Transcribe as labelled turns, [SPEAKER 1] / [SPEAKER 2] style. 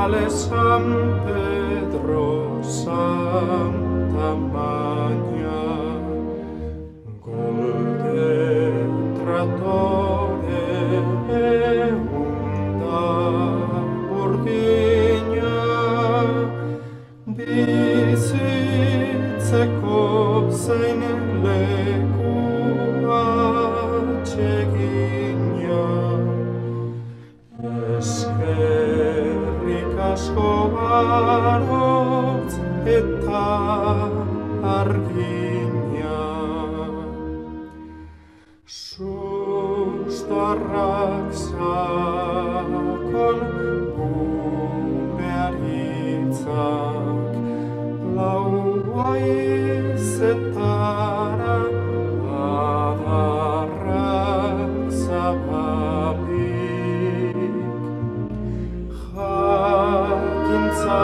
[SPEAKER 1] Ale San Pedro, Santa Magna, Golde Trattore e Unda Ordigna, Bisitzeko zein lekua txegina, eskerrik asko arotz eta argina. Sustarrak sakon gure aritzak, lau haizetara adarrak zabalik. Jakintza